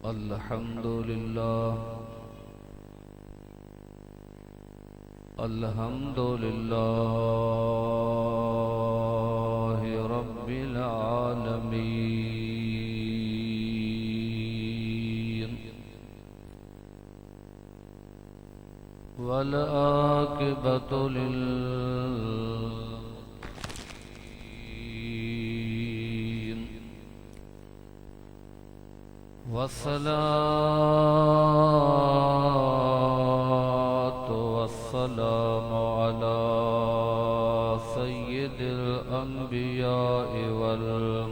अल्हम्दुलिल्लाहि रब्बिल आलमीन वल आक़िबतु लिल्मुत्तक़ीन वस्सलातु वस्सलामु अला सय्यिदिल अंबिया'i वल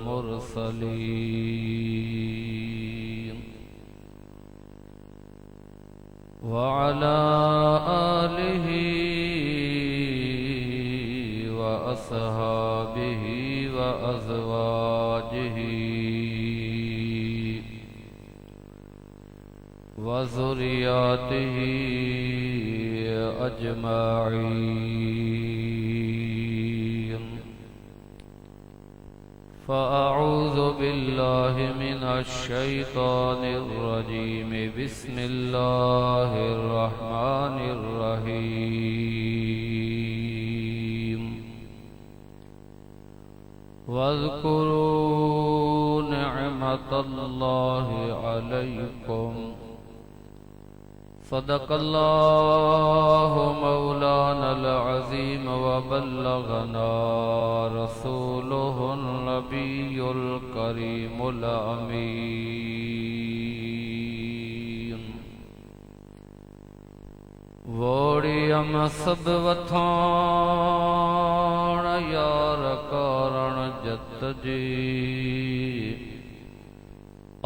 मुरसलीन व अला आलिहि व अस्हाबिहि व अज़वाजिहि व ज़ुर्रिय्यतिहि अजमईन फ़अऊज़ु बिल्लाहि मिनश शैतानिर रजीम बिस्मिल्लाहिर रहमानिर रहीम वज़्कुरू निअमतल्लाहि अलैकुम सदक़ल्लाहु मौलानल अज़ीम व बल्लगना रसूलुहुन नबियुल करीमुल अमीन वोड़ियम सब वथाण यार कारण जत जी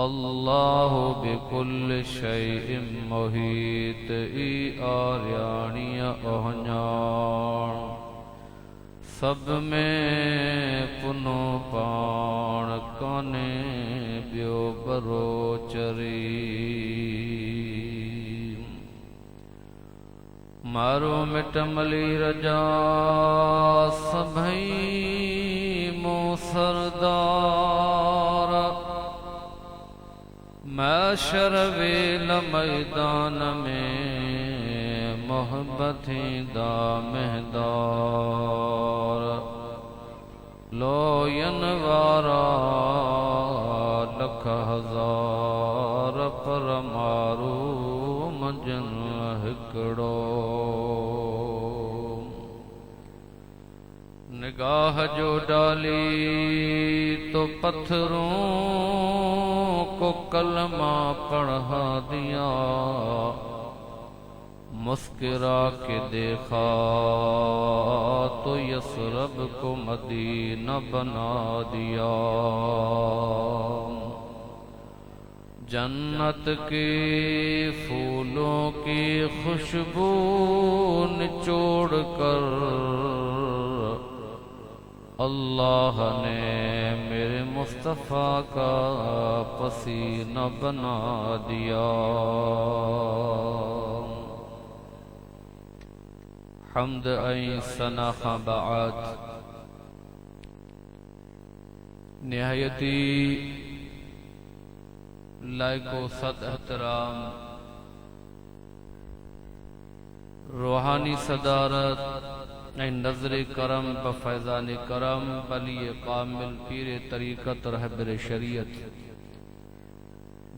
अल्लाहु बिकुल्ल शैइन मोहित ई आर्याणिया ओहञाण सब में पुनो पाण काने ब्यो बरोचरी मारो मिट मली रजा सभई मो सरदार मैशर वेल मैदान में मोहब्बती दा महदार लोयन वारा लख हजार पर मारू मंजन हिकड़ो निगाह जो डाली तो पत्थरों को कलमा पढ़ा दिया मुस्कुरा के देखा तो यसरब को मदीना बना दिया जन्नत के फूलों की खुशबू निचोड़ कर अल्लाह ने मेरे मुस्तफ़ा का पसीना बना दिया। हम्द ऐं सना खां बाद निहायती लायको सद एहतराम रूहानी सदारत नजर करम बफैज़ान करम वली कामिल पीर तरीक़त रहबर शरीयत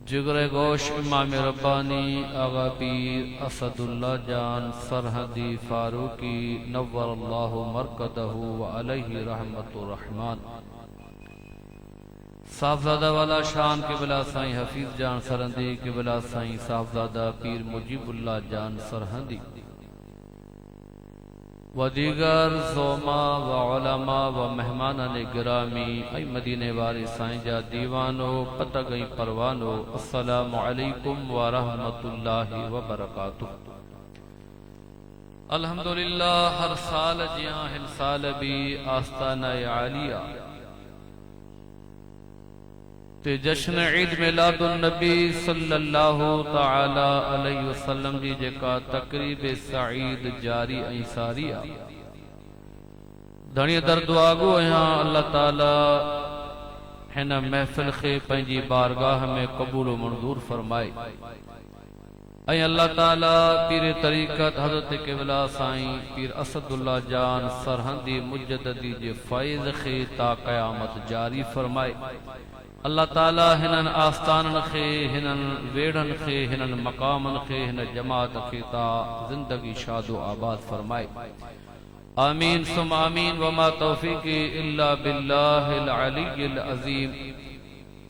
जिगर गोश इमाम रब्बानी आगा पीर असदुल्ला जान सरहदी फारूकी नव्वरल्लाहु मरकदहु व अलैहि रहमतुर रहमान साहबजादा वाला शान किबला साईं हफीज जान सरहदी किबला साईं साहबजादा पीर मुजीबुल्लाह जान सरहदी व दीगर ज़ोमा व उलमा व मेहमानान गिरामी ऐं मदीने वारे साईं जा दीवानो पत गई परवानो अस्सलामु अलैकुम व रहमतुल्लाहि व बरकातुहू। अल्हम्दुलिल्लाह हर साल जियां हिन साल भी आस्ताना आलिया ते जश्न ईद मिलादुन नबी सल्लल्लाहु तआला अलैहि वसल्लम जी जेका तकरीब सईद जारी ऐं सारिया धणी दर दुआगो यहाँ अल्लाह ताला हिन महफ़िल खे पंहिंजी बारगाह में क़बूल व मंज़ूर फरमाए। ऐं अल्लाह ताला पीर तरीक़त हज़रत क़िबला साईं पीर असदुल्ला जान सरहंदी मुजद्दिदी जे फ़ैज़ खे ता क़यामत जारी फरमाए। अल्लाह ताला हिननि आस्थाननि खे, हिननि वेड़नि खे, हिननि मक़ामनि खे, हिन जमात खे ता ज़िंदगी शादो आबाद फरमाए। आमीन सुम आमीन वमा तौफ़ीक़ी इल्ला बिल्लाहिल अलिय्यिल अज़ीम।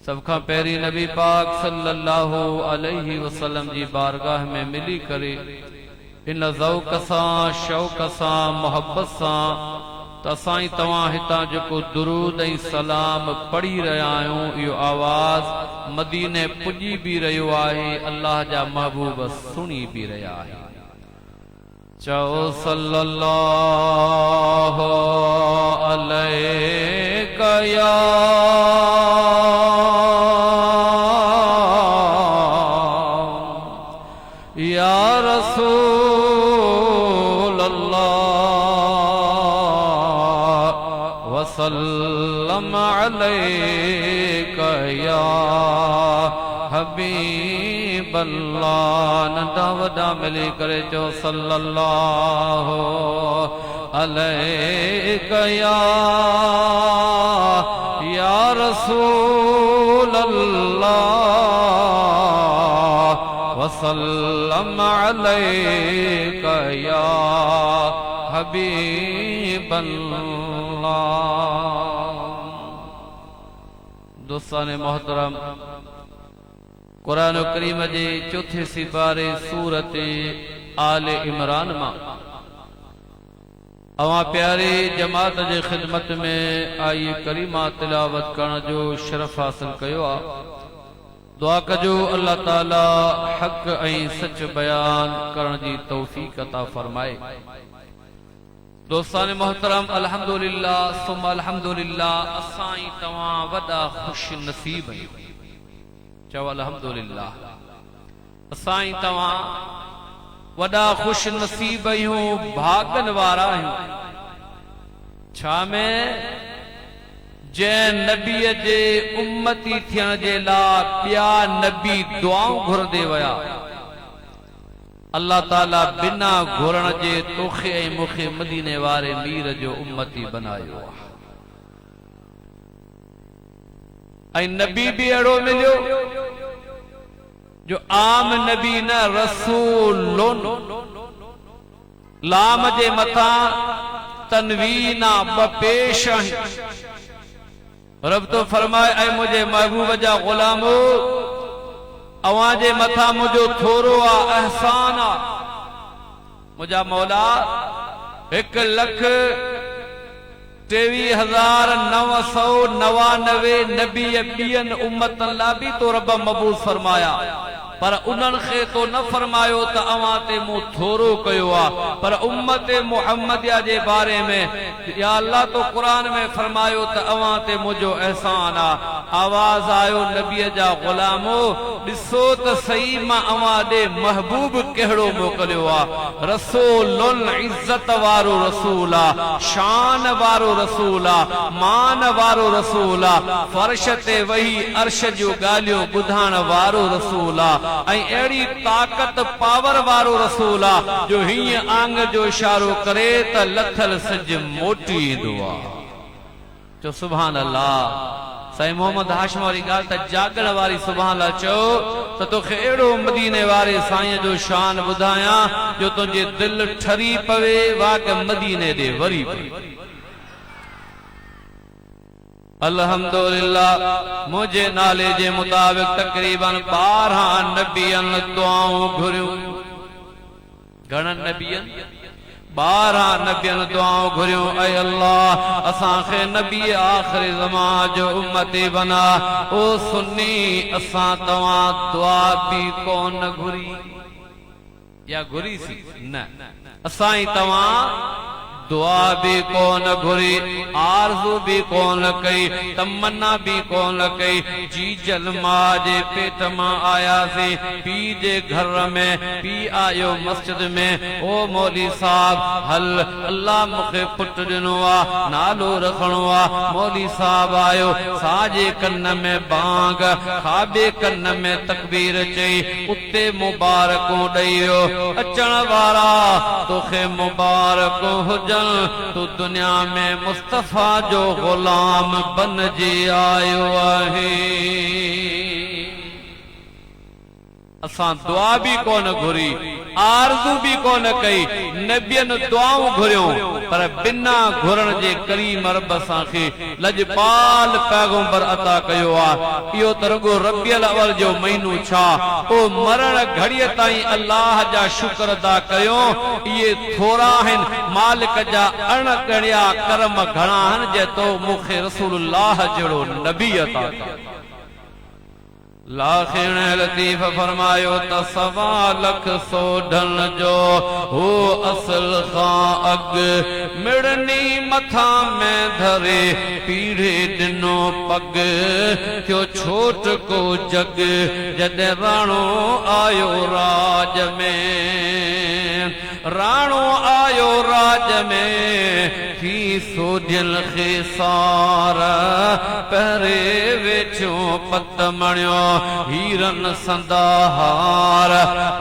सब खां पहिरीं नबी पाक सल्लल्लाहु अलैहि वसल्लम जी बारगाह में मिली करे इन ज़ौक़ सां, शौक़ सां, मोहब्बत सां त असां तव्हां हितां जेको दुरूद ऐं सलाम पढ़ी रहिया आहियूं, इहो आवाज़ मदीने पुॼी बि रहियो आहे, अल्लाह जा महबूब सुणी बि रहिया आहिनि। चओ सल्लल्लाहु अलैका या रसूल अल्लाह वसल्लम अलैका या हबीब अल्लाह। नंढा वॾा मिली करे चओ सल्लल्लाहु अलैका या रसूल अल्लाह वसल्लम अलैका या हबीब अल्लाह। दोस्तान मोहतरम, कुरान करीम जे चौथे सिपारे सूरत आले इमरान मां अवां प्यारी जमात जे खिदमत में आई करीमा तिलावत करण जो शरफ हासिल कयो आ। दुआ कजो अल्लाह ताला हक ऐं सच बयान करण जी तौफीक अता फरमाए। दोस्तान मोहतरम, अल्हम्दुलिल्लाह सुम अल्हम्दुलिल्लाह, असां तव्हां वॾा खुश नसीब आहियूं। चओ अल्हम्दुलिल्लाह, असां तव्हां वॾा खुश नसीब आहियूं, भागन वारा आहियूं। छा में जंहिं नबीअ जे उम्मती थियण जे लाइ ॿिया नबी दुआऊं घुरंदे विया, अल्लाह ताला बिना घुरण जे तोखे ऐं मूंखे मदीने वारे मीर जो उम्मती बनायो आहे। ऐं नबी भी अड़ो मिलियो जो आम नबी न, रसूलुन, लाम जे मथा तनवीना ब पेश आहिनि। रब तो फरमाए, ऐं मुझे महबूब जा गुलामो, अवां जे मथा मुझो थोरो आ एहसान आ। मुझा मौला 1,23,999 नबी ॿियनि उम्मतनि लाइ बि तो रब मबूस फरमाया, पर उन्हनि खे तो न फरमायो त अवां ते मूं थोरो कयो आ। पर उम्मत मुहम्मदिया जे बारे में या अल्लाह तो कुरान में फरमायो त अवां ते मुझो एहसान आ। आवाज आयो नबीअ जा गुलामो, ॾिसो त सही मां अवां ॾे महबूब कहिड़ो मोकिलियो आ। रसूलुन, इज्जत वारो रसूल आ, शान वारो रसूल आ, मान वारो रसूल आ, फर्श ते वही अर्श जो ॻाल्हियूं ॿुधाइण वारो रसूल आ, ऐं अहिड़ी ताक़त पावर वारो रसूल आ जो हीअं आंग जो इशारो करे त लथल सिज मोटी ईंदो आ। चो सुभान अल्लाह। साईं मोहम्मद हाशिम वारी ॻाल्हि त जागण वारी, सुभान अल्लाह। चओ त तोखे अहिड़ो मदीने वारे साईं जो शान ॿुधायां जो तुंहिंजे दिलि ठरी पवे, वाक मदीने ॾे वरी पवे। अल्हम्दुलिल्लाह, मुझे नाले जे मुताबिक तकरीबन 12 नबियन दुआऊं घुरियूं। घणनि नबियन? 12 नबियन दुआऊं घुरियूं। ऐ अल्लाह, असां खे नबी आखिर ज़मान जो उम्मती बना। ओ सुन्नी, असां तव्हां दुआ भी कोन घुरी या घुरी सी? न, असां तव्हां दुआ भी कौन घुरी, आरज़ू भी कौन कई, तमन्ना भी कौन कई। जी जलमा जे पेट मां आयासीं, पी जे घर में, पी आयो मस्जिद में। ओ मौली साहब हल अल्लाह मूंखे पुट ॾिनो आहे, नालो रखणो आहे। मौली साहब आयो, साॼे कन में बांग, खाॿे कन में तकबीर चई, उते मुबारकूं ॾेई वियो। अचण वारा तोखे मुबारकूं हुजनि, तूं दुनिया में मुस्तफ़ा जो ग़ुलाम बनजी आयो आहे। असां दुआ भी कौन घुरी, आरज़ू भी कौन कई, नबियन दुआऊं घुरियूं, पर बिना घुरण जे करीम रब असांखे लजपाल पैगंबर अता कयो आहे। इहो त रुगो रबियल अवल जो महीनो छा, ओ मरण घड़ीअ ताईं अल्लाह जा शुक्र अदा कयो। इहे थोरा आहिनि, मालिक जा अणगणिया करम घणा आहिनि जे तो मूंखे रसूलुल्लाह जहिड़ो नबी अता कयो। लाखिण लतीफ़ फरमायो त 1.25 लख सोढन जो हो असल खां अग, मिड़नी मथा में धरे पीढ़े दिनो पग। थियो छोट को जग जॾहिं राणो आयो राज में, राणो आयो राज में। थी सोढियल खेसार पहिरे वेठो पत मणियो, हीरन संदाहार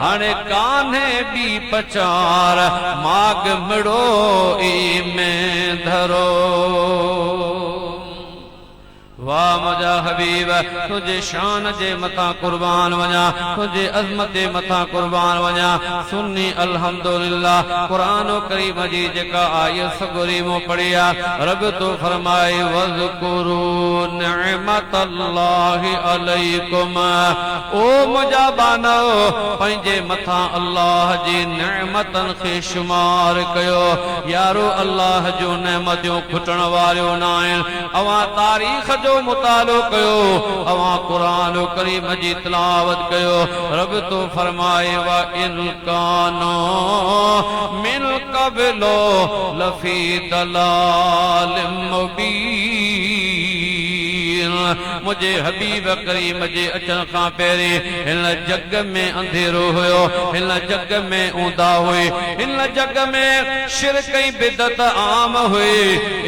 हाणे कान्हे बि पचार। माग मिड़ो ई में धरो। वाह मुझा हबीब, तुझे शान जे मथा कुर्बान वञा, तुझे अज़मत जे मथा कुर्बान वञा। सुन्नी अल्हम्दुलिल्लाह कुरान करीम जी जेका आयत सगुरी मो पढ़िया, रब तो फरमाए वज़कुरू निअमतल्लाहि अलैकुम। ओ मुझा बानो, पंहिंजे मथा अल्लाह जी नेमतन खे शुमार कयो। यारो अल्लाह जो नेमतियूं खुटण वारियूं न आहिनि। अवां तारीख़ जो मुतालो कयो, अवां कुरान करीम जी तिलावत कयो। रब तो फरमाए व इन कानो मिन क़ब्लो लफी दलाल मुबीन। मुझे हबीब करीम जे अचण खां पहिरीं हिन जग में अंधेरो हुयो, हिन जग में ऊंधा हुई, हिन जग में शिरक ऐं बिदत आम हुई।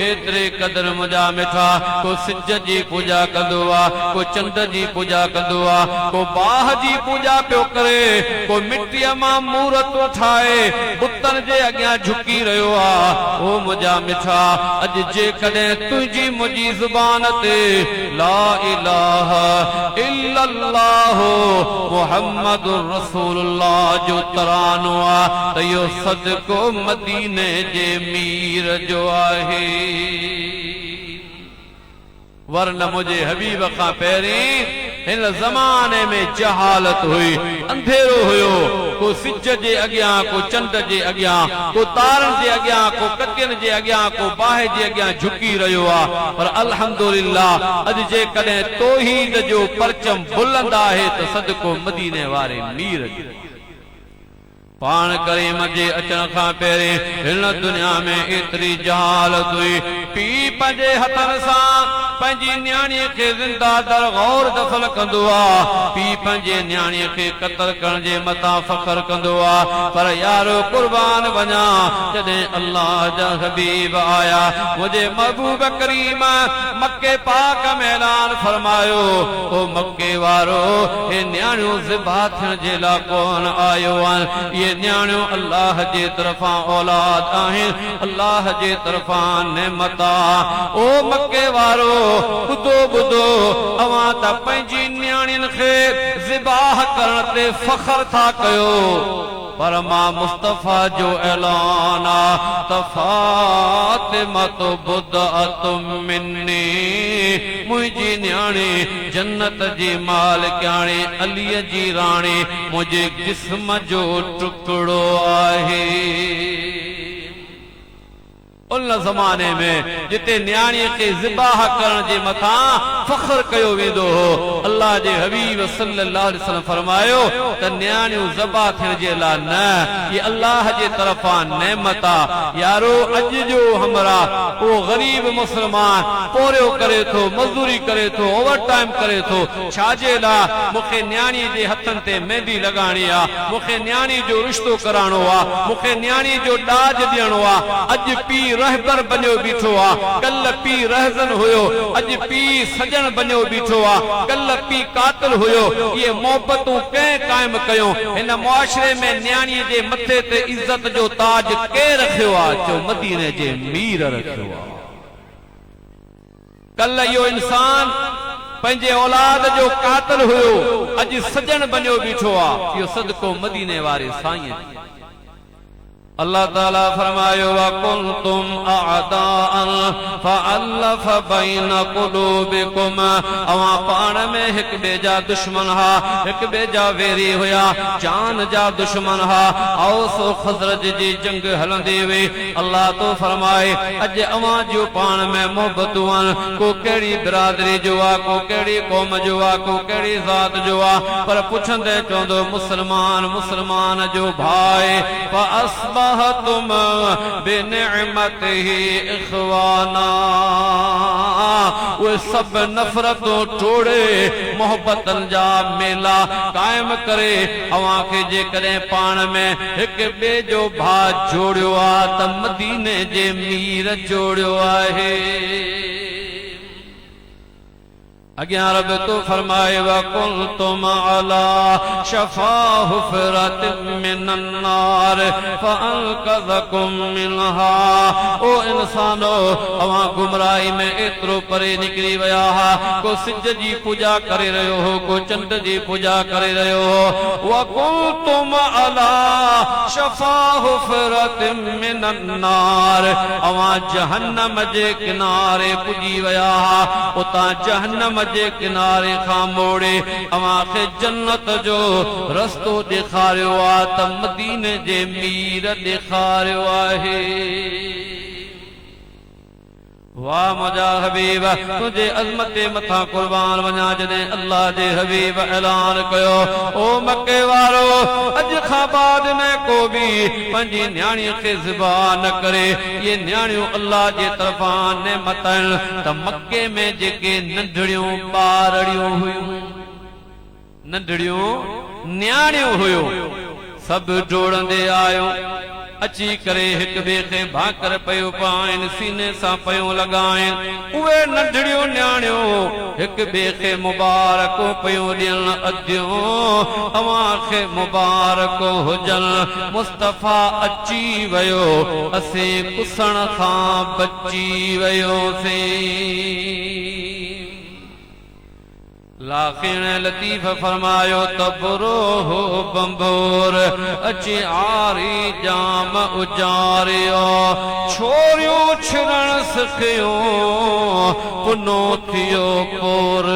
एतिरे क़दर मुंहिंजा मिठा, को सिज जी पूजा कंदो आहे, को चंड जी पूजा कंदो आहे, को बाह जी पूजा पियो करे, को मिटीअ मां मूरत ठाहे बुतन जे अॻियां झुकी रहियो आहे। ओ मुंहिंजा मिठा, अॼु जेकॾहिं तुंहिंजी मुंहिंजी ज़ुबान ते ला इलाहा इल्लल्लाह मुहम्मदुर रसूलुल्लाह जो तरानो आहे, त इहो सदको मदीने जे मीर जो आहे। वरन मुझे हबीब खां पहिरीं हिन ज़माने में जहालत हुई, अंधेरो हुयो। को सिज जे अॻियां, को चंड जे अॻियां, को तारनि जे अॻियां, को कतियुनि जे अॻियां, को बाहि जे अॻियां झुकी रहियो आहे। पर अल्हम्दुलिल्लाह अॼु जेकॾहिं तौहीद जो परचम बुलंद आहे त सदको मदीने वारे मीर जो। पाण करीम जे अचण खां पहिरीं हिन दुनिया में एतिरी जहालत हुई। पी पंहिंजे हथनि सां पंहिंजी न्याणीअ खे ज़िंदा दर गौर दफ़न कंदो आहे। पी पंहिंजे न्याणीअ खे क़त्ल करण जे मथां फ़ख्र कंदो आहे। पर यारो कुर्बान वञा, जॾहिं अल्लाह जा हबीब आया, मुंहिंजे महबूब करीम मके पाक में ऐलान फरमायो, ओ मके वारो, हे न्याणियूं ज़िबा थियण जे लाइ कोन आयो आहिनि। ये न्याणियूं अल्लाह जे तरफ़ां औलाद आहिनि, अल्लाह जे तरफ़ां नेमत आहे। ओ मके वारो, ॿुधो ॿुधो, अवां त पंहिंजी न्याणियुनि खे ज़िबाह करण ते फ़ख्र था कयो, पर मां मुस्तफ़ा जो ऐलान आहे त फ़ातिमतु बुदअतुम मिन्नी, मुंहिंजी न्याणी जन्नत जी मालिकाणी, अलीअ जी राणी, मुंहिंजे जिस्म जो टुकड़ो आहे। उन ज़माने में जिते न्याणी के ज़िबाह करण जे मथा फख्र कयो वेंदो हो अल्लाह जे हबीब सल्लल्लाहु अलैहि वसल्लम फरमायो त न्याणियूं ज़बा थियण जे लाइ न ये अल्लाह जे तरफ़ां नेमत आ यारो अज जो हमरा ओ गरीब मुस्लमान पोरियो करे थो मजदूरी करे थो ओवर टाइम करे थो छाजे लाइ मूंखे न्याणी जे हथनि ते मेहंदी लॻाइणी आ मूंखे न्याणी जो रिश्तो कराइणो आ मूंखे न्याणी जो ॾाज ॾियणो आ अज पी रहबर बनियो बीठो आ कल पी रहज़न हुयो अज पी सजन बनियो बीठो आ कल पी कातिल हुयो ये मोहब्बतूं कंहिं कायम कयो हिन मुआशरे में न्याणी जे मथे ते इज्जत जो ताज के रखियो आ जो मदीने जे मीर रखियो आ कल यो इंसान पंहिंजे औलाद जो कातिल हुयो अज सजन बनियो बीठो आ यो सदको मदीने वारे साईं अल्लाह ताला फरमायो व कुंतुम अअदाअन फअल्लफ बैन कुलूबिकुम अवा पाण में हिक बे जा दुश्मन हा हिक बे जा वेरी हुया जान जा दुश्मन हा औस खजरज जी जंग हलंदी वे अल्लाह तो फरमाए अज अवा जो पाण में मोहब्बतूं को केड़ी बिरादरी जो आ को केड़ी कौम जो आ को केड़ी जात जो आ पर पुछंदे चोंदो मुसलमान मुसलमान जो भाई फअस्ब तुम बिनिअमतिही इख्वाना वो सब नफरतों तोड़े मोहब्बतन जा मेला कायम करे अवां के जे करे पाण में एक बे जो भा जोड़ियो आ त मदीने जे मीर जोड़ियो आहे अग्यां रब तो फरमाए व कुंतुम अला शफा हुफरतिन मिनन नार फअनक़ज़कुम मिनहा ओ इंसानो अवां गुमराही में एतिरो परे निकिरी विया हा को सिज जी पूजा करे रहियो हो को चंड जी पूजा करे रहियो हो व कुंतुम अला शफा हुफरतिन मिनन नार अवां जहन्नम जे किनारे पुजी विया हा उतां जहन्नम जे किनारे खां मोड़े अवां खे जन्नत जो रस्तो ॾेखारियो आ त मदीने जे मीर ॾेखारियो आहे वाह मुझा हबीब तुझे अज़मत मथा कुर्बान वञा जॾहिं अल्लाह जे हबीब ऐलान कयो ओ मके वारो अज खां बाद में को भी पंहिंजी न्याणीअ खे ज़िबा न करे ये न्याणियूं अल्लाह जे तरफ़ां नेमत आहिनि त मके में जेके नंढड़ियूं ॿारड़ियूं हुयूं नंढड़ियूं न्याणियूं हुयूं सभु डोड़ंदे आयो अची करे हिक बे खे भाकर पयो पाइन सीने सां पयो लगाइन उहे नंढड़ियूं न्याणियूं हिक बे खे मुबारक पयो ॾियण अदियो अवां खे मुबारक हुजन मुस्तफा अची वयो असे कुसण खां बची वयोसीं लाखिन लतीफ फरमायो तबरो हो बंबोर अची आरी जाम उजारियो छोरियों छिरण सिखियो पुनो थियो पोर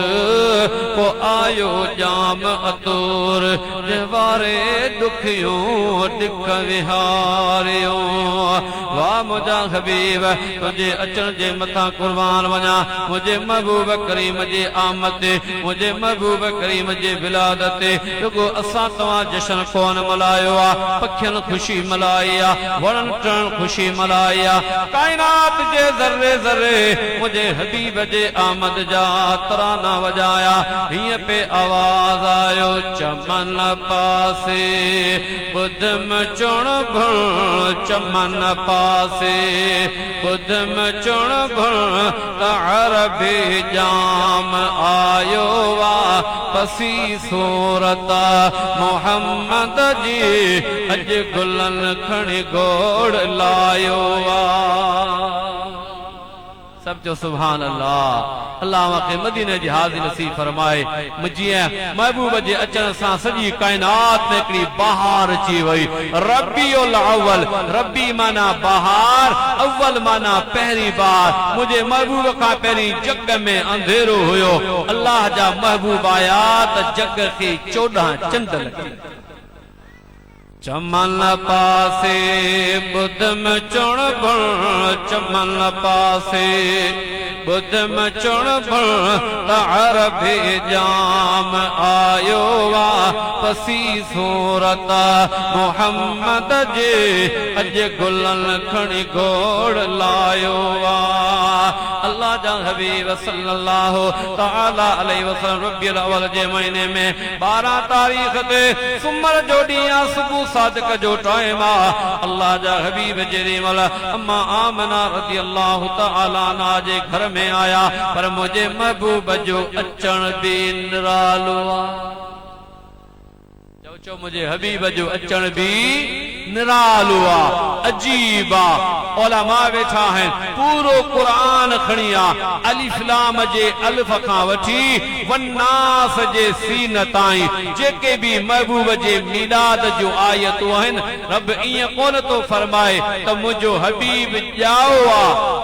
को आयो जाम अतोर जवारे दुखियो दिख विहारियो वाह मुझा हबीब तुझे अचण जे मथा कुर्बान वञा मुझे महबूब करीम जे आमद मुझे महबूब करीम जे विलादत रुगो असां तव्हां जश्न कोन मल्हायो आ पखियन खुशी मल्हाई आ वणन टिण खुशी मल्हाई आ कायनात जे ज़र्रे ज़र्रे मुझे हबीब जे आमद जा तराना वजाया हीअं पे आवाज़ आयो चमन पासे बुधम चुण भण चमन पासे बुधम चुण भण त अरबी जाम आयो पसी सूरत मोहम्मद जी अज गुलन खणी गोड़ लायो सब जो सुभान अल्लाह अल्लाह के मदीने जी हाज़िर नसीब फरमाए मुझे महबूब जे अचण सां सजी कायनात में हिकड़ी बहार अची वई रबीउल अव्वल रबी माना बहार अव्वल माना पहली बार मुझे महबूब का पहली जग में अंधेरो हुयो अल्लाह जा महबूब आया त जग के 14 चंद लगी चमन पासे बुध में चुण बण चमन पासे बुध में चुण बण अरबे जाम आयो वा पसी सूरत मोहम्मद जे अज गुलन खणी घोड़ लायो वा अल्लाह जा हबीब सल्लल्लाहु तआला अलैहि वसल्लम रबियुल अव्वल जे महीने में 12 तारीख ते सुमर जो ॾींहुं सुबह सादिक जो टाइम आ अल्लाह जा हबीब जेरी मल अम्मा आमना रज़ियल्लाहु तआला अन्हा जे घर में आया पर मुझे महबूब जो अचण भी निरालो आ चो मुझे हबीब जो अचण भी निरालो आ अजीब आ उलमा वेठा हैं पूरो कुरान खणी आ अलिफ लाम जे अल्फ खां वठी वन्नास जे सीन ताईं जेके भी महबूब जे मिलाद जो आयतूं आहिनि रब ईअं कोन थो फरमाए त मुंहिंजो हबीब ॼाओ आ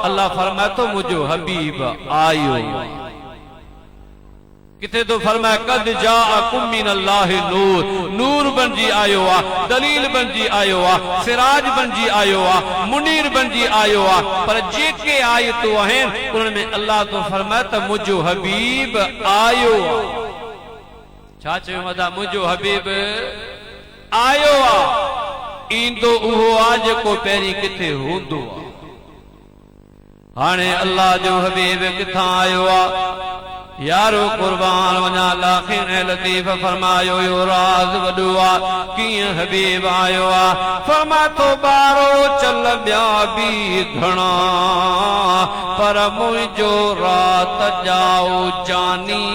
अल्लाह फरमाए थो मुंहिंजो हबीब आयो किथे तो फरमाए कद जाअकुम मिनल्लाहि नूर नूर बनजी आयो आ दलील बनजी आयो आ सिराज बनजी आयो आ मुनीर बनजी आयो आ पर जेके आयतूं आहिनि उन्हनि में अल्लाह तो फरमाए त मुंहिंजो हबीब आयो आ छा चयो मदा मुंहिंजो हबीब आयो आ ईंदो उहो आ जेको पहिरीं किथे हूंदो आ हाणे अल्लाह जो हबीब किथां आयो आ यारो कुर्बान वना लाखिन लतीफ फरमायो यो राज वडो आ कीअं हबीब आयो आ फरमा तो बारो चल ॿिया बि घणा पर मुंहिंजो रात जाओ जानी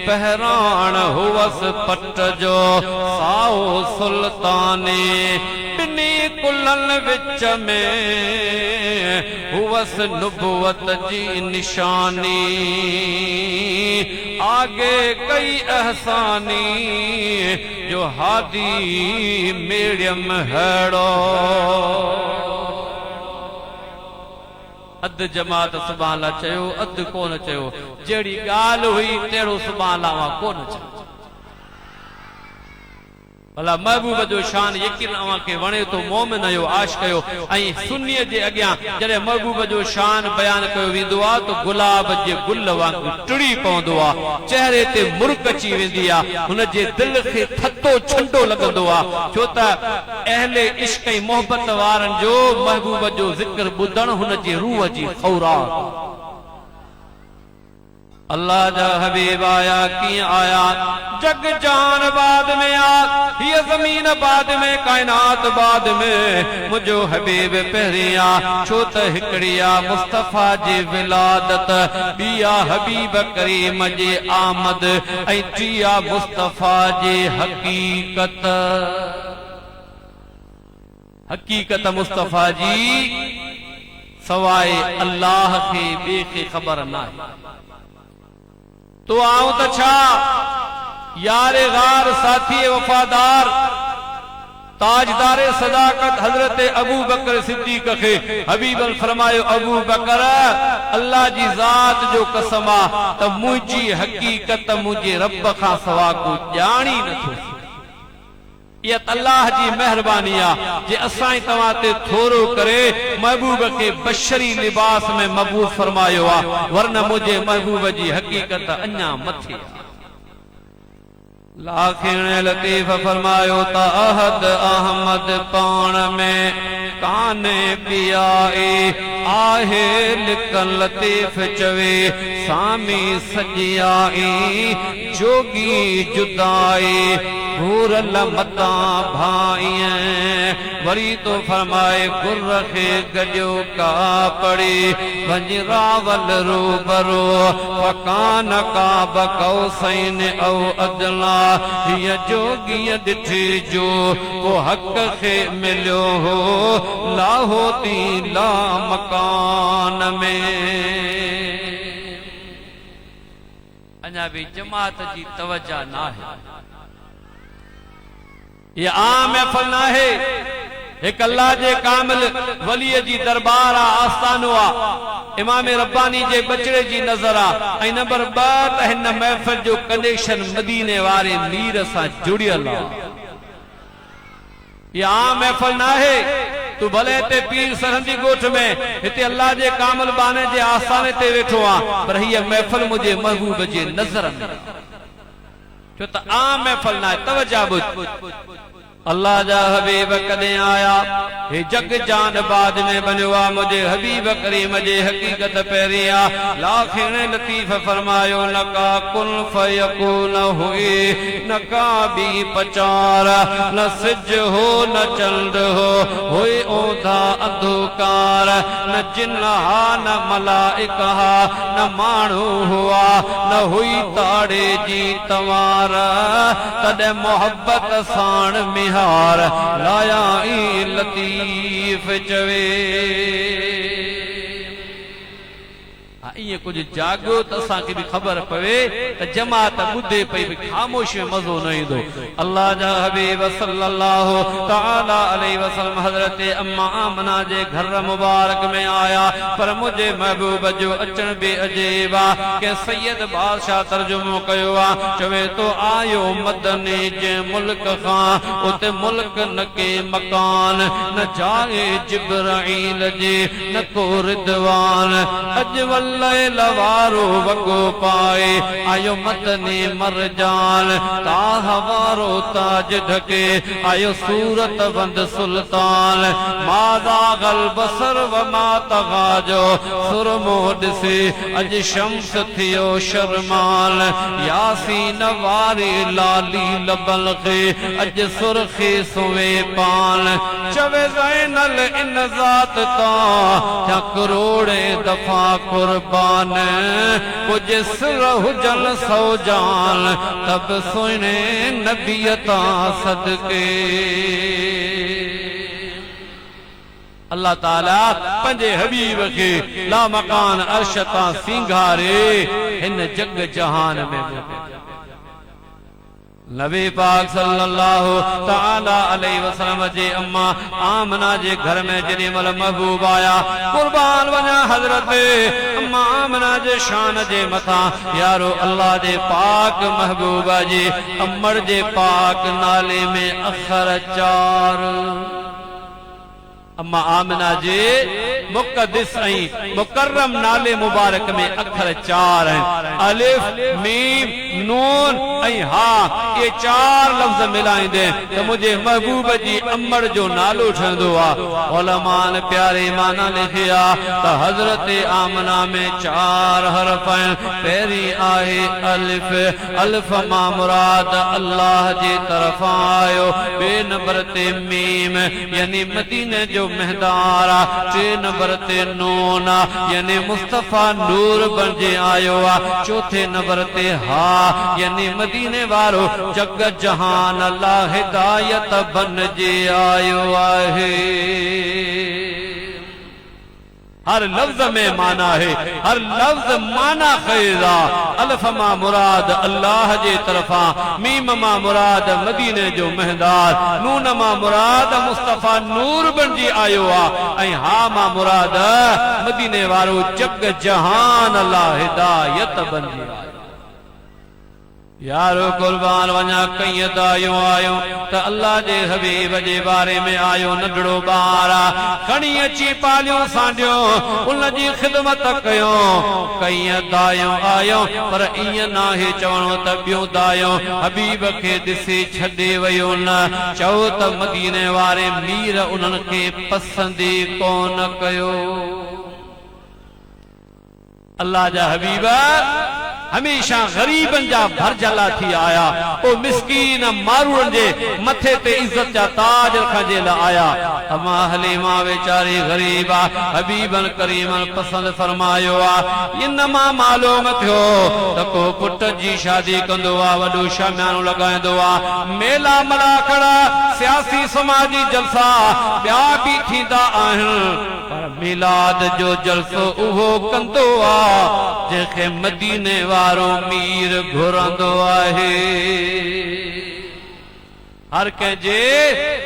पहरान हुवस पट जो साओ सुल्ताने बिनी कुलन विच में हुवस नुबुवत जी निशानी आगे कई एहसानी जो हादी मीडियम हेड़ो अध जमात सुभान अल्लाह चयो अध कोन चयो जेड़ी गाल हुई तेड़ो सुभान अल्लाह कोन चयो भला महबूब जो शान यकीन अवां के वणे तो मोमिन जो आश कयो ऐं सुन्नीअ जे अॻियां जॾहिं महबूब जो शान बयान कयो वेंदो आहे तो गुलाब जे गुल वांगुरु टिड़ी पवंदो आहे चेहरे ते मुर्क अची वेंदी आहे हुन जे दिल खे थतो छंडो लॻंदो आहे छो त अहले इश्क ऐं मोहबत वारनि जो महबूब जो ज़िक्र ॿुधण हुन जे रूह जी ख़ौराक अल्लाह जा हबीब आया किया आया जग जान बाद में आ ये जमीन बाद में कायनात बाद में मुझो हबीब पहिरिया छो त हिकड़िया मुस्तफा जी विलादत बिया हबीब करीम जे आमद ऐं टिया मुस्तफा जी हकीकत हकीकत मुस्तफा जी सवाए अल्लाह के बे के खबर ना तो आऊं त छा यारे गार साथी वफादार ताजदार सदाकत हजरत अबू बकर सिद्दीक खे हबीब फरमायो अबू बकर अल्लाह जी जात जो कसम आ त मुंहिंजी हकीकत मुंहिंजे रब खां सवा को ॼाणी नथो ये अल्लाह जी मेहरबानी आ जे असां तवां ते थोरो करे महबूब के बशरी लिबास में मबूस फरमायो आ वरना मुझे महबूब जी हकीकत अन्या मथे लाखिन लतीफ फरमायो ता अहद अहमद पान में काने पियाए आहे लिकन लतीफ चवे सामी सजियाई जोगी जुदाई घूर लमता भाई वरी तो फरमाए गुर खे गजो का पड़ी वजरावल रूबरो फकान का बकौसैन औ अदला ये जोगी दिठी जो वो हक खे मिलो हो लाहो ती ला मकान में अञा भी जमात जी तवज्जो ना है ये आम महफिल ना है एक अल्लाह जे कामिल वली जी दरबार आ आस्थानो आ इमाम रब्बानी जे बचड़े जी नजर आ ऐं नंबर 2 हिन महफिल जो कनेक्शन मदीने वारे मीर सां जुड़ियल आ ये आम महफिल ना है तू भले ते पीर सरहंदी गोठ में हिते अल्लाह जे कामल बाने जे आस्थाने ते वेठो आ पर हीअ महफिल मुझे महबूब जे नज़र में छो त आम महफिल ना है। तवज्जो बुध अल्लाह जा हबीब कदे आया हे जग जान बाद में बनवा मुझे हबीब करीम जे हकीकत पेरिया लाखिन लतीफ फरमायो नका कुल फयकून हुई नका भी पचार न सिज हो न चंद हो हुई ओधा अंधकार न जिन्हा न मलाइका न मानू हुआ न हुई ताड़े जी तवार तदे मोहब्बत साण मिहार लाया ई लतीफ चवे इं कुछ जागो तो असांखे भी खबर पवे त जमात बुधे पई खामोश में मज़ो न ईंदो। अल्लाह जा हबीब सल्लल्लाहु तआला अलैहि वसल्लम हजरत अम्मा आमना जे घर मुबारक में आया पर मुझे महबूब जो अचन बे अजीबा के सैयद बादशाह तर्जुमो कयो आ चवे तो आयो मदनी जे मुल्क खां उते मुल्क न के मकान न जाए जिब्राइल जे न को रिदवान अजवल लवारो वगो पाए आयो मदनी मरजान ताहवारो ताज ढके आयो सूरत बंद सुल्तान मादा गल बसर व मातगा जो सुरमो दिसे अज शम्स थियो शर्माल यासीन वारे लाली लबल के अज सुरखे सुवे पान चवे ज़ैनल इन ज़ात ता क्या करोड़े दफा कुर्बान कुछ सिर हुजन सौ जान तब सुने नबियता सदके। अल्लाह ताला पंजे हबीब के ला मकान अर्शता सिंगारे इन जग जहान में नबी पाक सल्लल्लाहु तआला अलैहि वसल्लम जे अम्मा आमना जे घर में जने मल महबूब आया कुर्बान वना हजरत अम्मा आमना जे शान जे मथा यारो अल्लाह जे पाक महबूबा जी अमर जे पाक नाले में अखर 4 अम्मा आमना जे मुक़द्दस ऐं मुकर्रम नाले मुबारक में अखर 4 हैं अलिफ मीम नून ऐं हा ये 4 लफ्ज मिलाइंदे तो मुझे महबूब जी अमर जो नालो ठहंदो आ। उलमान प्यारे माना लिखिया तो हजरत आमना में 4 हरफ हैं पहिरी आहे अलिफ अलिफ मां मुराद अल्लाह जी तरफ आयो बे नंबर ते मीम यानी मदीने जो महदारा 3 नंबर ते नून यानी मुस्तफा नूर बणजे आयो आ 4थे नंबर ते हा यानी मदीने वारो जग जहान अल्लाह हिदायत बनजे आयो आहे। हर लफ्ज में माना है हर लफ्ज माना खैरा अल्फ मा मुराद अल्लाह जे तरफा मीम मा मुराद मदीने जो महदार नून मा मुराद मुस्तफा नूर बनजी आयो आ ऐं हा मा मुराद मदीने वारो जग जहान अल्लाह हिदायत बनजी आयो। यारो कुर्बान वना कई दायो आयो त अल्लाह जे हबीब जे बारे में आयो नंढड़ो ॿार खणी अची पालियो सांडियो उन जी खिदमत कयो कई दायो आयो पर ईअं नाहे चवणो त ॿियो दायो हबीब खे ॾिसी छॾे वियो न चओ त मदीने वारे मीर उन्हनि खे पसंदि कोन कयो। अल्लाह जा हबीब हमेशा गरीबन जा भरजला थी आया ओ मिस्कीन मारूरन जे मथे ते इज्जत जा ताज रखण जे ला आया। अमा हलीमा बेचारी गरीबा हबीबन करीमन पसंद फरमायो आ इनमा मालूम थियो त को पुट जी शादी कंदो आ वडो शामियानो लगाइंदो आ मेला मलाखड़ा सियासी समाजी जलसा ॿिया भी थींदा आहिनि पर मिलाद जो जलसो उहो कंदो आ जेके मदीने वारो मीर घुरंदो आहे। हर कंहिंजे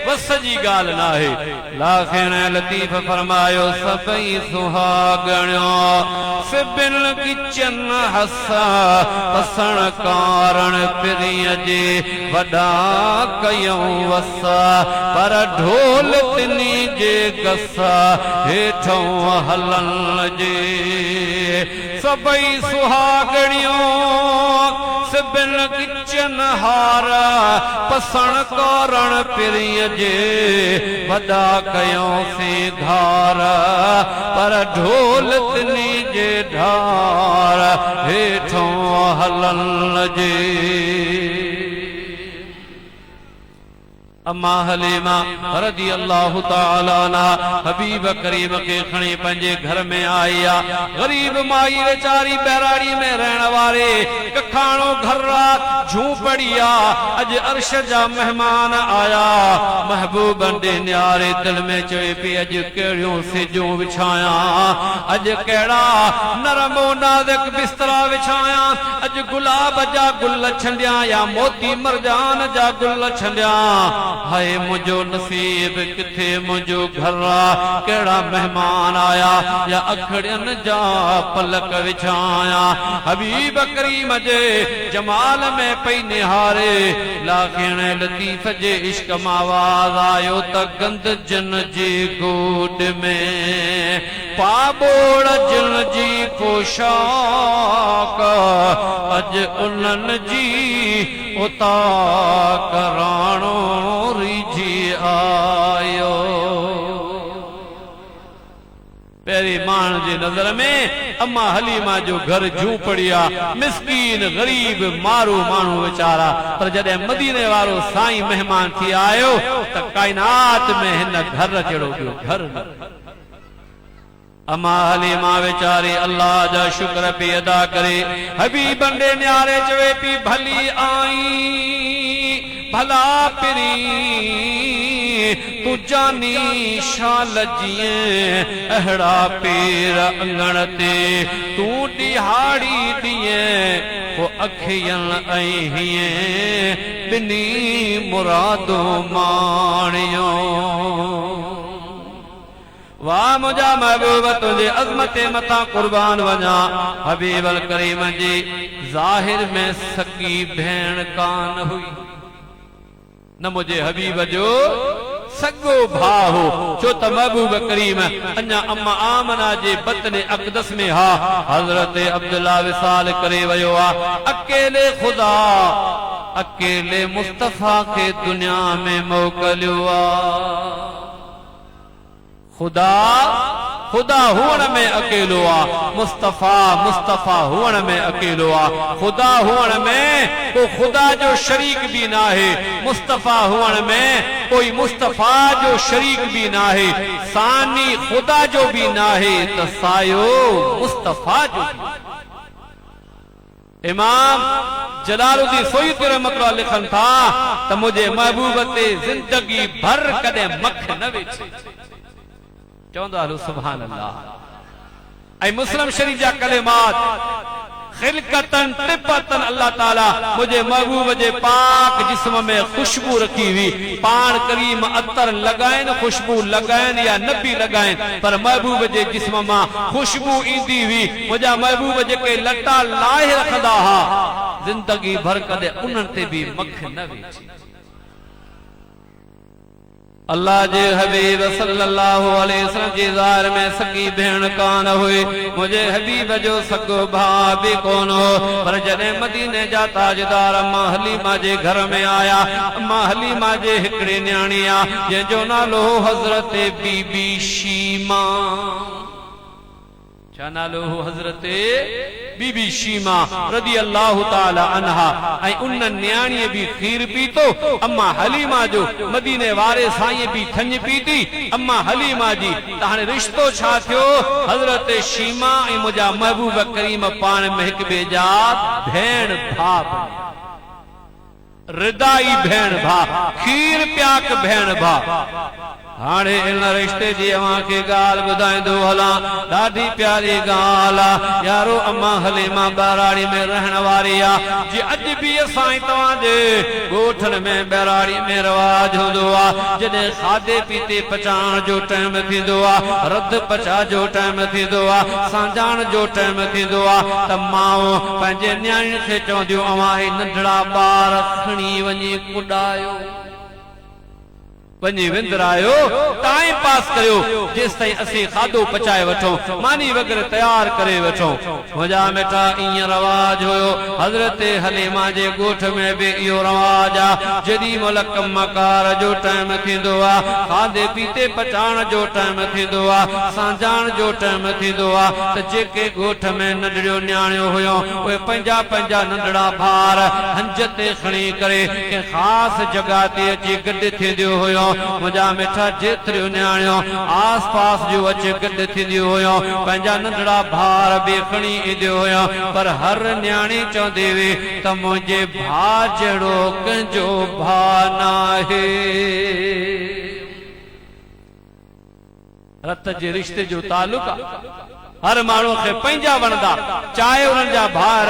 वस जी ॻाल्हि नाहे। लाखिण लतीफ़ फरमायो सभई सुहागणियो सिबिन किचन हसा पसण कारण पिरीअ जे वॾा कयूं वसा पर ढोल तिनी जे गसा हेठों हलण जे। सभई सुहागणियो सिबिन किचन हार पसण कारण पिरीअ जे वॾा कयोसीं धार पर ढोल तिनी जे ढार हेठों हलण जे। अम्मा हलीमा रज़ी अल्लाह ताला अन्हा हबीब करीम के खणी पंहिंजे घर में आई आ। गरीब माई वेचारी बैराड़ी में रहण वारे कखाणो घर झूंपड़िया अज अर्श जा मेहमान आया। महबूब ॾे न्यारे दिल में चवे पई अज कहिड़ियूं सिजूं विछाया, अज कहिड़ा नरमो नाज़ुक बिस्तरा विछाया, अज गुलाब जा गुल छंडिया या मोती मरजान जा गुल छंडिया। हाय मुझो नसीब किथे मुझो घर केड़ा मेहमान आया या अखड़ियन जा पलक विछाया। हबीब करीम जे जमाल में पई निहारे लाखिण लतीफ जे इश्क मां आवाज आयो त गंद जन जी गोद में पाबोड़ जन जी पोशाक अज उन्हनि जी उता कराणो रिझी आयो। पहिरीं माण्हू जी नज़र में अम्मा हलीमा जो घर झूंपड़िया मिस्कीन गरीब मारू माण्हू वीचारा, पर जॾहिं मदीने वारो साईं मेहमान थी आयो त काइनात में हिन घर जहिड़ो ॿियो घर न। अम्मा हलीमा वेचारी अल्लाह जा शुक्र पई अदा करे। हबीब ॾे न्यारे चवे पई भली आई भला पिरी तू जानी शाल जिए अहड़ा पेर अंगण ते तू दिहाड़ी दिए वो अखियन अहिए बिनी मुरादो माणियो। वाह मुझा महबूब तुझे अज़मत मता कुर्बान वञा। हबीब करीम जी ज़ाहिर में सकी भेण कान हुई, न मुझे हबीब जो सगो भाउ हो, छो त महबूब करीम अञा अम्मा आमना जे बतन अक़दस में हा हज़रत अब्दुल्ला विसाल करे वयो आ। अकेले खुदा अकेले मुस्तफा के दुनिया में मोकलियो आ। खुदा खुदा हुअण में अकेलो आ, मुस्तफा मुस्तफा हुअण में अकेलो आ। खुदा हुअण में को खुदा जो शरीक भी ना है, मुस्तफा हुअण में कोई मुस्तफा जो शरीक भी ना है, सानी खुदा जो भी ना है त सायो मुस्तफा जो भी। इमाम जलालुद्दीन सयूती रहमतुल्लाह लिखन था त मुझे महबूब ते जिंदगी भर कदे मख न वेछे। चवंदा हलो सुभान अल्लाह। ऐं मुस्लिम शरीफ जा कलिमात खिलकतन तिब्बतन अल्लाह ताला मुझे महबूब जे पाक जिस्म में खुशबू रखी हुई। पान करीम अतर लगाइन खुशबू लगाइन या न भी लगाइन पर महबूब जे जिस्म मां खुशबू ईंदी हुई। मुझा महबूब जेके लटा लाहे रखंदा हा जिंदगी भर कदे उन्हनि ते भी मख न वेछी। अल्लाह जे हबीब सल्लल्लाहु अलैहि वसल्लम जी ज़ाहिर में सगी भेण कान हुई, मुझे हबीब जो सगो भाउ भी कोन हो। पर जॾहिं मदीने जा ताजदार अम्मा हलीमा जे घर में आया, अम्मा हलीमा जे हिकिड़े न्याणी आ जंहिंजो नालो हज़रत बीबी शीमा। छा नालो हो? हज़रत बीबी शीमा रज़ी अल्लाह ताला अन्हा। ऐं उन न्याणीअ भी खीर पीतो, अम्मा हलीमा जो मदीने वारे साईं भी थञ पीती। अम्मा हलीमा जी त हाणे रिश्तो छा थियो? हज़रत शीमा ऐं मुंहिंजा महबूब करीम पाण में हिक ॿिए जा भेण भाउ, रिदाई भेण भाउ, खीर प्याक भेण भाउ। हाणे इन रिश्ते जी अवां खे ॻाल्हि ॿुधाईंदो हलां ॾाढी प्यारी ॻाल्हि आहे यारो अम्मा हलीमा ॿहिराड़ी में रहण वारी आहे जी अॼु बि असां तव्हां जे ॻोठनि में ॿहिराड़ी में रवाज हूंदो आहे जॾहिं खाधे पीते पचाइण जो टाइम थींदो आहे रध पचा जो टाइम थींदो आहे सांजाण जो टाइम थींदो आहे त माउ पंहिंजे न्याणियुनि खे चवंदियूं अवां ही नंढड़ा ॿार खणी वञी कुॾायो वञी विंदरायो टाइम पास करियो जेसि ताईं असीं खाधो पचाए वठूं मानी वग़ैरह तयार करे वठूं मुंहिंजा मिठा ईअं रवाज हुयो हज़रत हलीमा जे ॻोठ में बि इहो रवाज आहे जेॾी महिल कमकार जो टाइम थींदो आहे खाधे पीते पचाइण जो टाइम थींदो आहे सांजाण जो टाइम थींदो आहे त जेके ॻोठ में नंढड़ियूं न्याणियूं हुयूं उहे पंहिंजा पंहिंजा नंढड़ा ॿार हंज ते खणी करे कंहिं ख़ासि जॻह ते अची गॾु थींदियूं हुयूं मुंहिंजा मिठा जेतिरियूं न्याणियूं आस पास जो अची गॾु थींदियूं हुयूं पंहिंजा नंढड़ा भार बि खणी ईंदियूं हुयूं पर हर न्याणी चवंदी हुई त मुंहिंजे भाउ जहिड़ो कंहिंजो भाउ नाहे रत जे रिश्ते जो तालुक हर माण्हू खे पंहिंजा वणंदा चाहे उन्हनि जा भार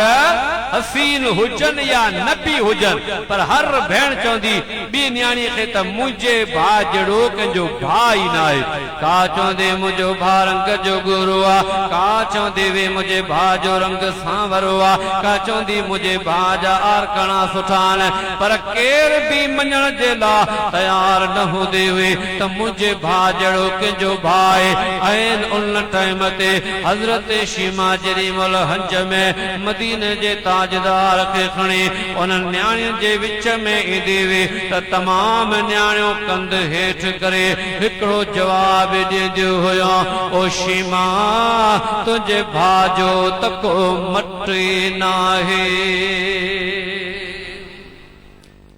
हसीन हुजनि या न बि हुजनि पर हर भेण चवंदी ॿी न्याणी खे त मुंहिंजे भाउ जहिड़ो कंहिंजो भाउ ई न आहे का चवंदी मुंहिंजो भाउ रंग जो गोरो आहे का चवंदी वे मुंहिंजे भाउ जो रंग सांवरो आहे का चवंदी मुंहिंजे भाउ जा आरकणा सुठा आहिनि पर केर बि मञण जे लाइ तयार न हूंदे हुए त मुंहिंजे भाउ जहिड़ो कंहिंजो भाउ आहे उन टाइम ते हज़रत शीमा जेॾी महिल हंज में मदीने जे ताजदार खे खणी उन्हनि न्याणियुनि जे विच में ईंदी हुई त तमाम न्याणियूं कंध हेठि करे हिकिड़ो जवाब ॾींदियूं हुयूं ओ शीमा तुंहिंजे भाउ जो त को मटी नाहे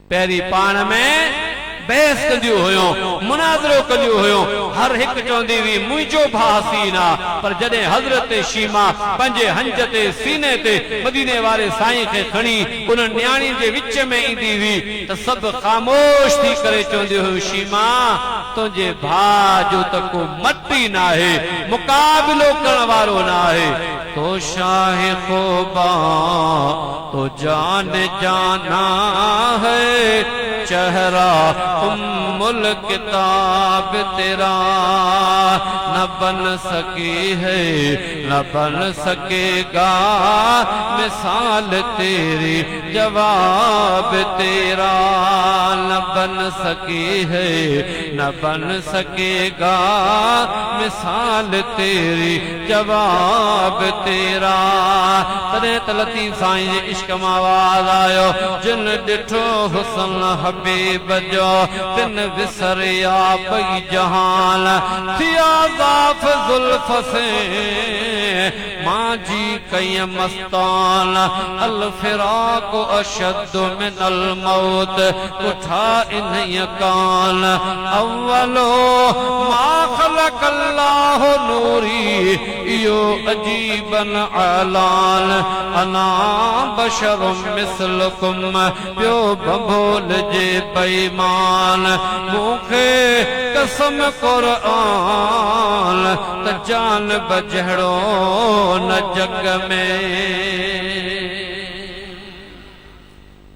पहिरीं पाण में बहस कंदियूं हुयूं मुनाज़रो कंदियूं हुयूं हर हिकु चवंदी हुई मुंहिंजो भाउ हसीन आहे पर जॾहिं हज़रत शीमा पंहिंजे हंज ते सीने ते मदीने वारे साईं खे खणी उन न्याणी जे विच में ईंदी हुई त सभु ख़ामोश थी करे चवंदी हुयूं शीमा तुंहिंजे भाउ जो त को मटी न आहे मुक़ाबिलो करण वारो न आहे तो शाह ख़ोबा तो जान जाना है चेहरा उम्मुल किताब तेरा न बन सकी है न बन सकेगा मिसाल तेरी जवाब तेरा न बन सकी है न बन सकेगा मिसाल तेरी जवाब तेरा तॾहिं त लतीफ़ साईं जे इश्क मां आवाज़ आयो जिन ॾिठो हुसन हबीब जो तिन विसरिया पई जहान थिया ज़ाफ़ ज़ुल्फ़ से मां जी कई मस्तान अल फिराक अशद मिन अल मौत उठा इन्हीं कान अव्वलो मा खलक अल्लाह नूरी इयो अजीबन ऐलान अना बशरुम मिसलकुम पियो बंबोल जे बेईमान मूंखे कसम क़ुरआन त जान बजड़ो न जग में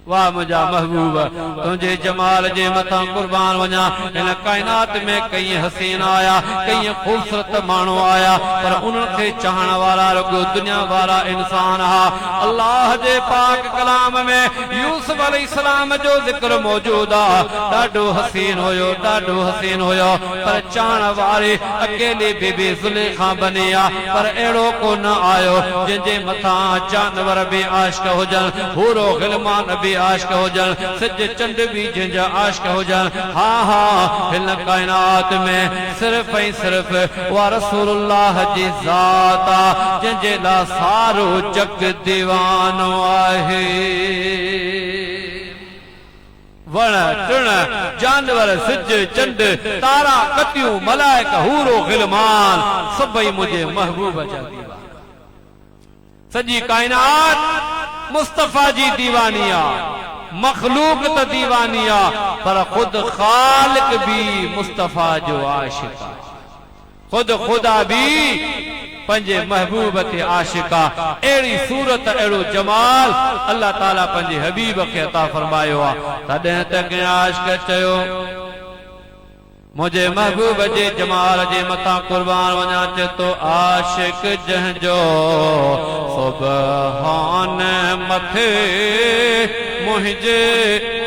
वाह मुझा महबूब तुझे जमाल जे मथा कुर्बान वञा इन कायनात में कई हसीन आया कई खूबसूरत माण्हू आया पर उन्हनि खे चाहण वारा रुगो दुनिया वारा इंसान हा अल्लाह जे पाक कलाम में यूसुफ अलैहिस्सलाम जो जिक्र मौजूद आहे ॾाढो हसीन हुयो पर चाहण वारे अकेले बीबी ज़ुलेखा बनी आहे पर अहिड़ो को न आयो जंहिंजे मथां जानवर बि आशिक हुजनि हूरो ग़िलमान बि आशिक हुजन सिज चंड भी जंहिंजा आशिक हुजन हा हा हिन कायनात में सिर्फ ऐं सिर्फ वा रसूलुल्लाह जी ज़ात आहे जंहिंजे लाइ सारो जग दीवानो आहे वण टिण जानवर सिज चंड तारा कतियूं मलाइक हूरो ग़िलमान सभई मुंहिंजे महबूब जा दीवाना सॼी कायनात मुस्तफ़ा जी दीवानी आहे मखलूक त दीवानी आ पर खुद खालिक भी मुस्तफा जो आशिक आ खुद खुदा भी पंजे महबूब ते आशिका एड़ी सूरत एड़ो जमाल अल्लाह ताला पंजे हबीब के अता फरमायो आ तदे तक आशिक चयो मुझे महबूब जे जमाल जे मता कुर्बान वना तो आशिक जंजो सुबहान मथे मुझे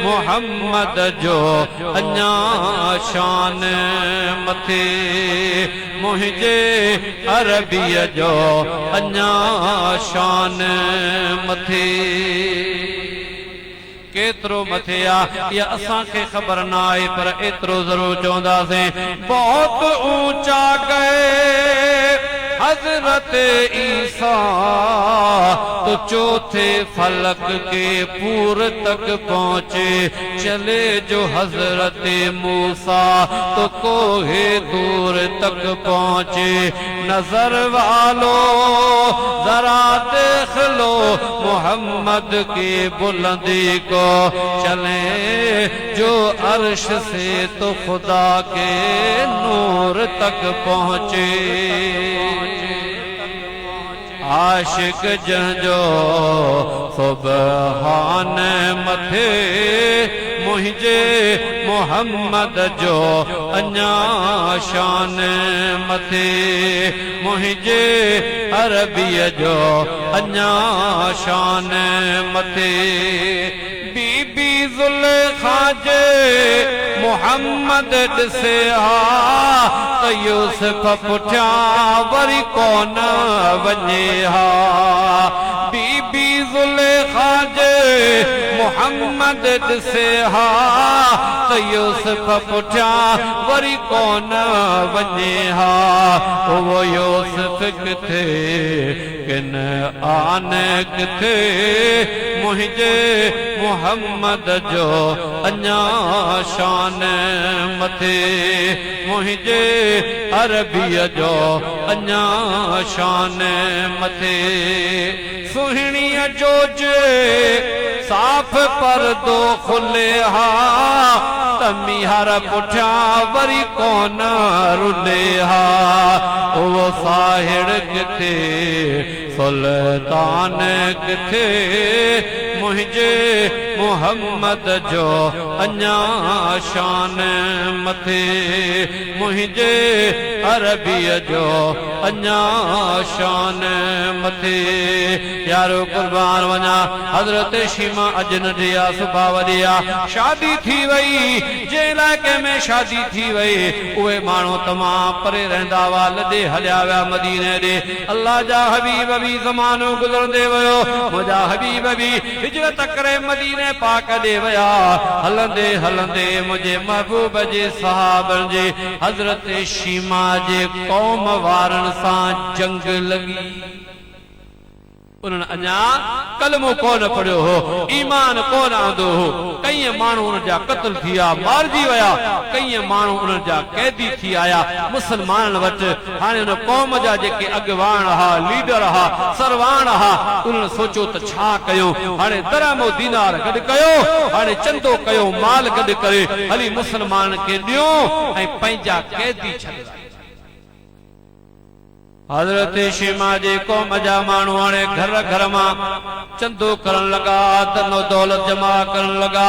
मोहम्मद जो अन्या शान मथे मुझे अरबी जो अन्या शान मथे केतरो मथे आ या असां के खबर ना है पर एतरो जरूर चौंदा से बहुत ऊंचा गए हजरत ईसा तो चौथे फलक के पूर तक पहुंचे चले जो हजरत मूसा तो कोहे दूर तक पहुंचे नजर वालो जरा देख लो मोहम्मद की बुलंदी को चले जो अर्श से तो खुदा के नूर तक पहुंचे आशिक जंजो सुबहान मथे मुझे मोहम्मद जो अन्या शान मथे मुझे अरबी जो अन्या शान मथे बीबी जुलेखा जे मोहम्मद से तो यूसुफ पुठिया वरी कौन वने हा बीबी जुलेखा जे मोहम्मद से हा तो यूसुफ पुठिया वरी कौन वने हा वो यूसुफ किथे किन आन किथे मुझे मोहम्मद जो अन्या शान मथे मुझे अरबी जो अन्या शान मथे सुहिणी जो जे साफ पर दो खुले हा तमी हर पुठिया वरी कौन रुले हा वो साहिड़ किथे सुल्तान किथे मुझे मोहम्मद जो अन्या शान मथे मुझे अरबी जो अन्या शान मथे यारो कुर्बान वना हजरत शीमा अजनरिया सुबावरिया शादी थी वई जे इलाके में शादी थी वई उहे मानो तमाम परे रहंदा वा लदे हलिया विया मदीने दे अल्लाह जा हबीब भी ज़मानो गुज़रंदे वयो मुंहिंजा हबीब भी हिजरत करे मदीने पाक दे वया हलंदे हलंदे मुझे महबूब जे सहाबन जे हजरत शीमा जे कौम वारन सां जंग लगी उन्हनि अञा कलमो कोन पढ़ियो हो ईमान कोन आंदो हो कई माण्हू उन जा क़त्ल थिया मारजी वया कई माण्हू उन जा कैदी थी आया मुसलमाननि वटि हाणे उन कौम जा जेके अॻवान हा लीडर हा सरवान हा उन्हनि सोचियो त छा कयूं हाणे दरहमो दीनार गॾु कयो हाणे चंदो कयो माल गॾु करे हली मुसलमाननि खे ॾियो ऐं पंहिंजा कैदी छॾिया हजरत शीमा जे कौम जा माण्हू हाणे घर घर मां चंदो करण लगा धन दौलत जमा करण लगा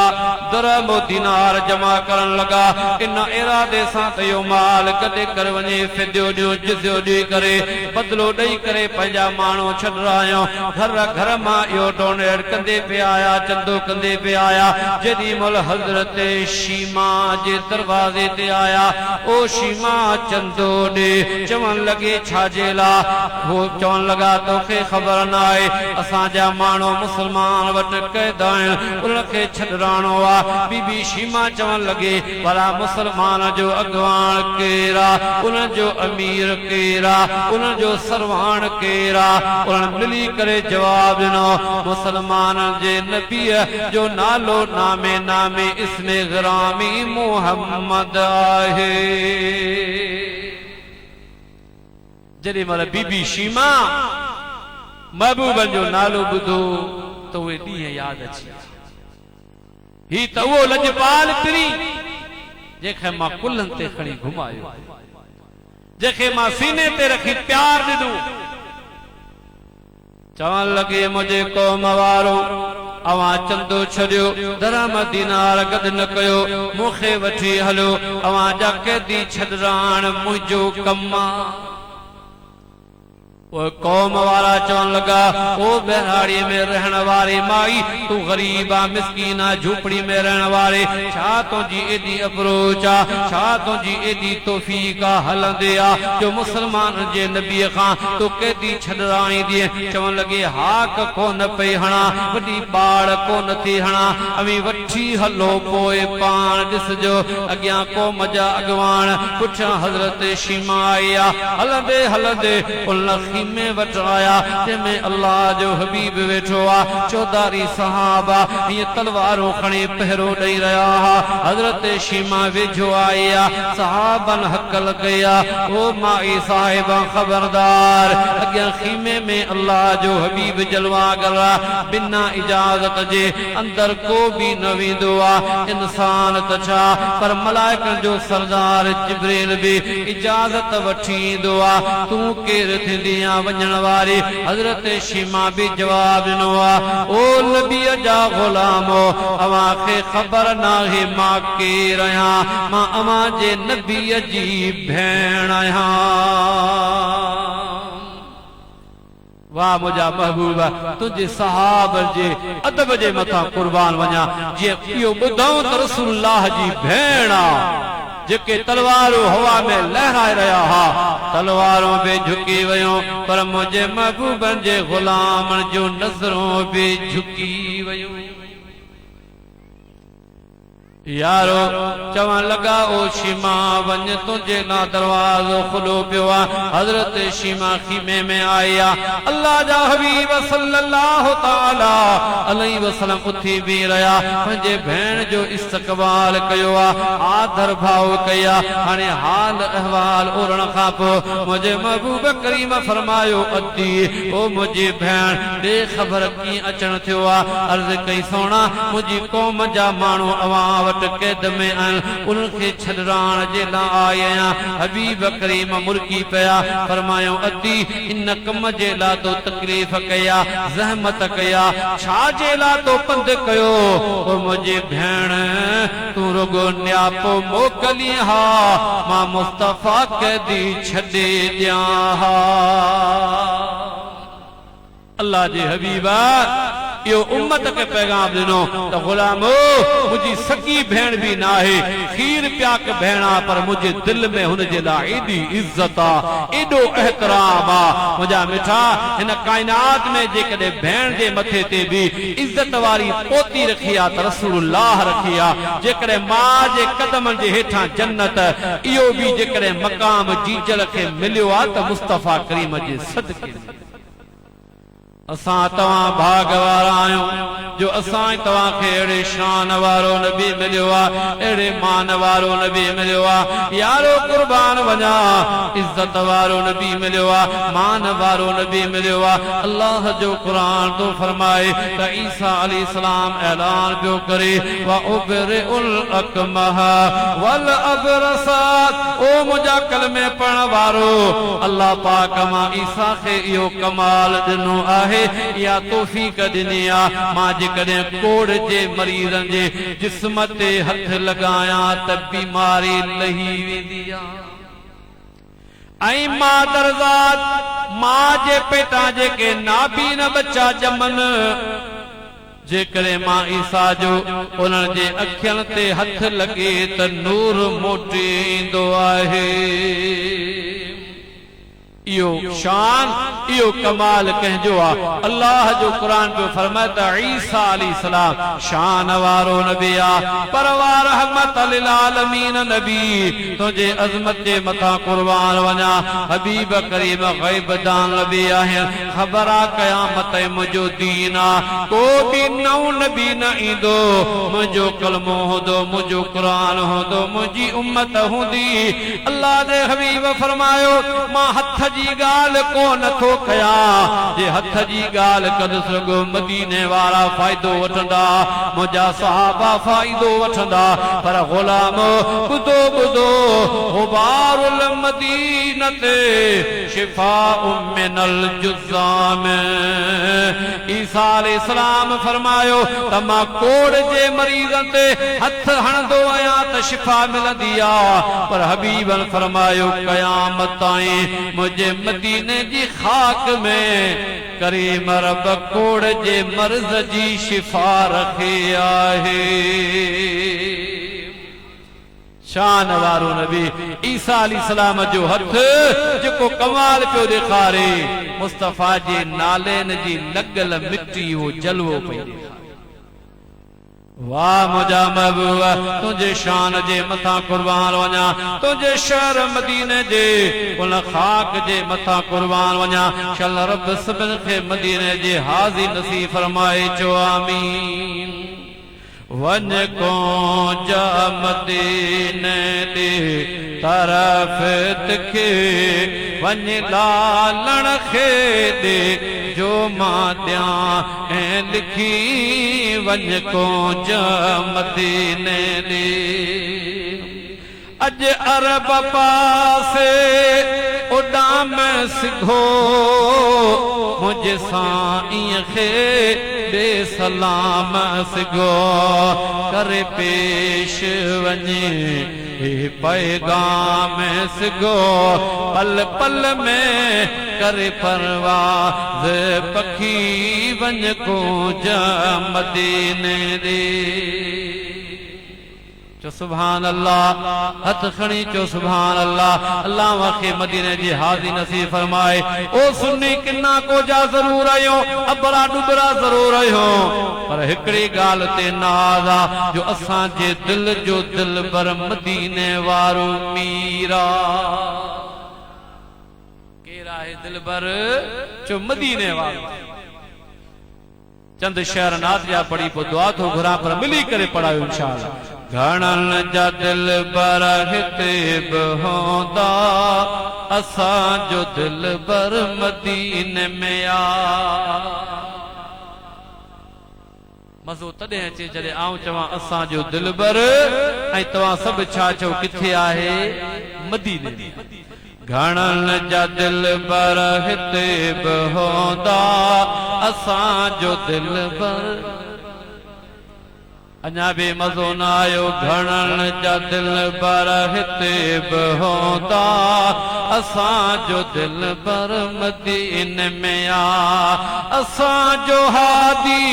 दरहमो दीनार जमा करण लगा इन इरादे सां त इहो माल कॾहिं करे वञे फिदियो ॾियो जिज़ियो ॾेई करे बदिलो ॾेई करे पंहिंजा माण्हू छॾायो घर घर मां इहो डोनेट कंदे पिया आया चंदो कंदे पिया आया जेॾी महिल हजरत शीमा जे दरवाज़े ते आया ओ शीमा चंदो ॾे चवण लॻे छाजे वो चवन लगा तोखे खबर न आहे असांजा माण्हू मुसलमान वटि कैद आहिनि उनखे छॾाइणो आहे बीबी शीमा चवण लॻे भला मुसलमान जो अॻवान केरु आहे उनजो अमीर केरु आहे उनजो सरवान केरु आहे उन्हनि मिली करे जवाब ॾिनो मुसलमान जे नबीअ जो नालो नामे नामे इसमे गिरामी मुहम्मद आहे जॾहिं महिल बीबी शीमा महबूबन जो नालो ॿुधो त उहे ॾींहं यादि अची ही त उहो लजपाल पिरी जेखे मां कुल्हनि ते खणी घुमायो, जेखे मां सीने ते रखी प्यार ॾिनो। चवण लॻे मुंहिंजे क़ौम वारो अवां चंदो छॾियो, दरहम दीनार गॾु न कयो, मूंखे वठी हलो, अवां जा कैदी छॾराइण मुंहिंजो कमु आहे। वो कौम वारा चवन लगा, ओ बहराड़ी में रहने वाले माई, तू गरीबा मिस्कीना झूपड़ी में रहने वाले, छा तुझी एडी अप्रोच आ, छा तुझी एडी तौफीक आ हलंदे आ जो मुसलमान जे नबी खां तो कैदी छॾराई दिए। चवन लगे हाक कोन पई हणा, वडी बाड़ कोन थी हणा, अवी वठी हलो पोए पाण ॾिसजो अॻियां कौम जा अॻवान, पुठियां हज़रत शीमा आई आ। हलंदे हलंदे उन में वट आया जंहिंमें अल्लाह जो हबीब वेठो आ। चौधारी सहाबा ये तलवारों खणी पहरो ॾेई रहा हा। हज़रत शीमा वेझो आई आ, सहाबन हक लॻया, ओ माई साहिबा खबरदार, अॻियां खीमे में अल्लाह जो हबीब जलवा करा, बिना इजाज़त जे अंदर को भी न वेंदो आ। इंसान त छा पर मलाइकनि जो सरदार जिब्रील भी इजाज़त वठी ईंदो आ। तूं केरु थींदी आ वञण वारी? हज़रत शीमा भी जवाब ॾिनो आ, ओ नबी जा ग़ुलामो, अवां खे ख़बर नाहे मां केरु आहियां, मां अवां जे नबी जी भेण आहियां। वाह मुंहिंजा महबूबा, तुंहिंजे सहाब जे अदब जे मथां कुर्बान वञा, जीअं इहो ॿुधऊं त रसूलुल्लाह जी भेण आ, जेके तलवारूं हवा में लहराए रहा हा, तलवारों भी झुकी वयूं, पर मुझे महबूबन जे गुलामन जो नजरों भी झुकी वयूं। यारो चवण लगा, ओ शीमा वञ, तुझे ना दरवाजो खुलो पियो आ। हज़रत शीमा खीमे में आई आ। अल्लाह जा हबीब सल्लल्लाहु ताला अलैहि वसल्लम उथी भी रहा, पंहिंजे भेण जो इस्तक़बाल कयो आ, आदर भाव कया। हाणे हाल अहवाल ओरण खां पोइ मुंहिंजे महबूब करीम फरमायो, अदी ओ मुंहिंजी भेण ॾे ख़बर कीअं अचण थियो आ। अर्ज़ कई, सोना मुंहिंजी क़ौम जा माण्हू अवां कैद में आहिनि, उनखे छॾराइण जे लाइ आई आहियां। हबीब करीम मुर्की पिया, फरमायो, अदी इन कम जे लाइ तो तकलीफ़ कया, ज़हमत कया, छा जे लाइ तो पंध कयो? ओ मुंहिंजी भेण तूं रुगो न्यापो मोकली हा, मां मुस्तफ़ा कैदी छॾे ॾियां हा। अल्लाह जे हबीबा यो उम्मत के पैगाम ॾिनो त गुलामो, मुंहिंजी सगी भेण भी ना है, खीर प्याक भेणा, पर मुझे दिल में हुन जे लाइ एडी इज्जत आ, एडो एहतराम आ। मुंहिंजा मिठा, हिन कायनात में जेकॾहिं भेण जे मथे ते भी इज्जत वारी पोती रखी आ त रसूलुल्लाह रखी आ। जेकॾहिं मां जे कदमनि जे हेठां जन्नत, इहो भी जेकॾहिं मक़ाम जीजल खे मिलियो आ त मुस्तफ़ा करीम जे सदके। असां तव्हां भाग वारा आहियूं जो असां तव्हां खे अहिड़े शान वारो नबी मिलियो आहे, अहिड़े मान वारो नबी मिलियो आहे। यारो कुर्बान वञा, इज़त वारो नबी मिलियो आहे, मान वारो नबी मिलियो आहे। अल्लाह जो क़ुरान तो फरमाए त ईसा अलैहिस्सलाम ऐलान पियो करे, व उबरिउल अकमह वल अबरसात। ओ मुंहिंजा कलमे पढ़ण वारो, अल्लाह पाक मां ईसा खे इहो कमाल ॾिनो आहे या तौफीक ॾिनी आ। मां जेकॾहिं कोड़ जे मरीज़नि जे जिस्म ते हथ लॻायां त बीमारी लही वेंदी आ। ऐं मां दरज़ात, मां जे पेटां जेके नाबीन बच्चा ॼमनि, जेकॾहिं मां ईसा जो उन्हनि जे अखियुनि ते हथ लॻे त नूर मोटी ईंदो आहे। इहो शान, इहो कमाल कंहिंजो आहे। अल्लाह जो क़ुरान पियो फरमाए त ईसा अलैहिस्सलाम शान वारो नबी आहे, पर वा रहमत लिल आलमीन नबी। तुंहिंजे अज़मत जे मथां कुर्बान वञा, हबीब करीम ग़ैब दान नबी आहिनि। ख़बर आहे क़यामत मुंहिंजो दीन आहे, को बि नओं नबी न ईंदो। मुंहिंजो कलमो हूंदो, मुंहिंजो क़ुरान हूंदो, मुंहिंजी उम्मत हूंदी। अल्लाह जे हबीब फरमायो, मां हथ जी गाल को नथो कया जे हथ जी गाल कद सगो मदीने वारा फायदो वठंदा मुंहिंजा सहाबा फायदो वठंदा पर गुलाम ॿुधो ॿुधो गुबारुल मदीनते शिफाउ मिनल जुज़ाम ईसा अलैहिस्सलाम फरमायो त मां कोड़ जे मरीज़न ते हथ हणंदो आहियां त शिफा मिलंदी आहे पर हबीब फरमायो क़यामत ताईं मुंहिंजे मदीने जी खाक में करीम रब कोड़ जे मर्ज़ जी शिफा रखे आहे शान वारो नबी ईसा अलैहिस्सलाम जो हथ जेको कमाल पियो ॾेखारे मुस्तफ़ा जे नालेन जी लॻल मिट्टी वो जलवो पई वाह मुंहिंजा महबूबा तुंहिंजे शान जे मथां कुर्बान वञा तुंहिंजे शहर मदीने जे उन खाक जे मथां कुर्बान वञा शल रब सभिनि खे मदीने जे हाज़ी नसीब फरमाए चो आमीन वन को जा मदीने दे तरफ तके वन लालण खे दे जो मां ॾियां ऐं लिखी वन को जा मदीने दे अज अरब पासे उडाम सिघो मुझे साईं खे बेसलाम सिघो करे पेश वञे पैगाम सिघो पल पल में करे परवाज़ पखी वञ को जा मदीने दे चो सुभान अल्लाह हथ खणी चो सुभान अल्लाह अल्लाह वाखे मदीने जी हाज़ी नसीब फरमाए ओ सुन्नी किन्ना को जा जरूर आयो अबरा डुबरा जरूर आयो पर हिकड़ी गाल ते नाज़ा जो असां जे दिल जो दिलबर मदीने वारो मीरा केरा है दिलबर जो मदीने वारो चंद शहर नाथ जा पढ़ी पो दुआ तो घुरा पर मिली करे पढ़ायो इंशाअल्लाह घणन जा दिलबर हिते बि हूंदा असां जो दिलबर मदीने में आ मज़ो तॾहिं अचे जॾहिं आऊं चवां असां जो दिलबर ऐं तव्हां सभु छा चओ किथे आहे मदीने घणन जा दिलबर हिते बि हूंदा असां जो दिलबर अञा बि मज़ो न आयो घणन जा दिलबर हिते बि हूंदा असां जो दिलबर मदीने में आ असां जो हादी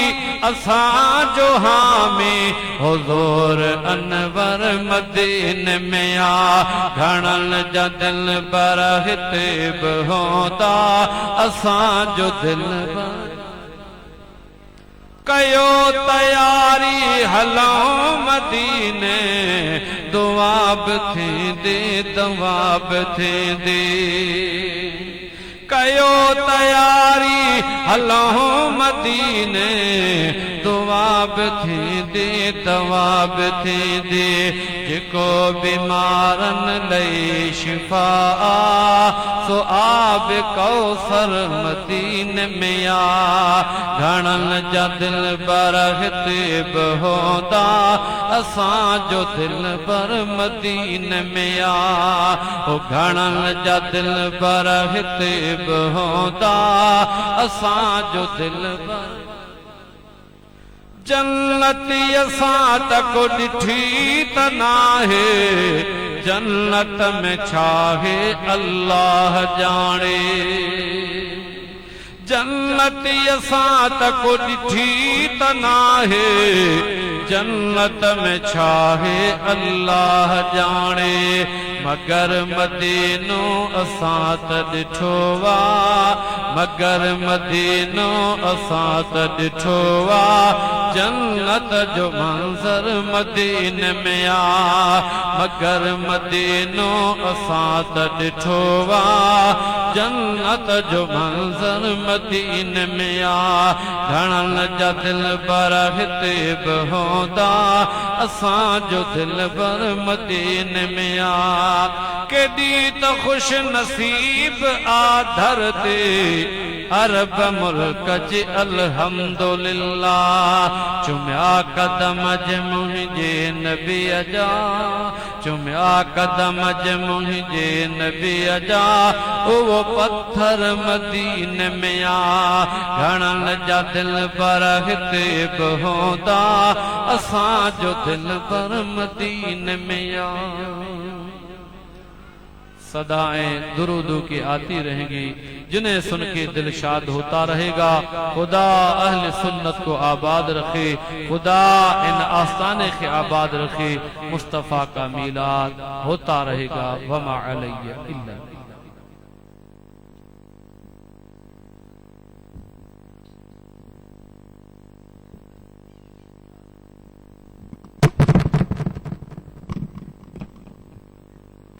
असां जो हामी हुज़ूर अनवर मदीने में आ घणन जा दिलबर हिते बि हूंदा असां जो दिलबर कयो तयारी हलां मदीने दुआ बि थींदे दवा बि थींदे कयो तयारी हलां मदीने दुआ बि थींदे दवा बि थींदे जेको बीमारन लई शिफा सो आब कौसर मदीने में आ घणन जा दिलबर हिते बि हूंदा असां जो दिलबर मदीने में आ ओ घणन जा दिलबर हिते बि हूंदा असां जो दिलबर जन्नती असां तक ॾिठी त नाहे जन्नत में छाहे अल्लाह जाने जन्नती असां तक ॾिठी त नाहे जन्नत में छाहे अल्लाह जाने मगर मदीनो असां त ॾिठो वा मगर मदीनो असां त ॾिठो वा जन्नत जो मंज़र मदीने में आ मगर मदीनो असां त ॾिठो वा जन्नत जो मंज़र मदीने में आ घणन जा दिलबर हिते बि हूंदा असां जो दिलबर मदीने में आ केडी तो खुश नसीब आ धरती अरब मुल्क च अल्हम्दुलिल्लाह। चुम्या कदम ज मुंहिंजे नबी जा, चुम्या कदम ज मुंहिंजे नबी जा, वो पत्थर मदीने में आ। घणन जा दिल पर हिते बि हूंदा, असां जो दिल पर मदीने में आ। सदाएं दुरूदू की आती रहेंगी, जिन्हें सुन के दिल शाद होता रहेगा। खुदा अहल सुन्नत को आबाद रखे, खुदा इन आस्ताने के आबाद रखे। मुस्तफ़ा का मीलाद होता रहेगा। वमा अलैया इल्ला।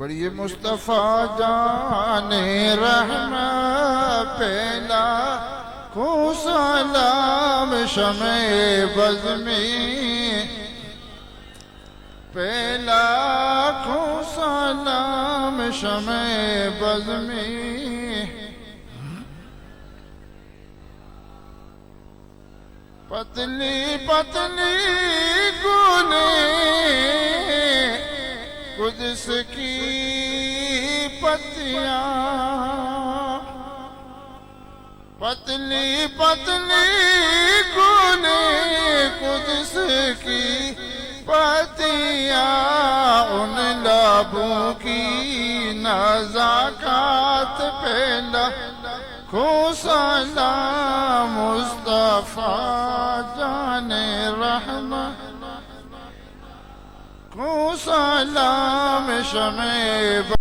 पढ़िए मुस्तफ़ा जाने रहमा पहला को सलाम शमे बज़्मी, पहला को सलाम शमे बज़्मी। पतली पतली गुने कुद्स की पत्तियां, पतली पतली गुने कुद्स की पत्तियां। उन लाबों की नज़ाकत पहला को सलाम मुस्तफ़ा जाने रहमा को सलाम शमे।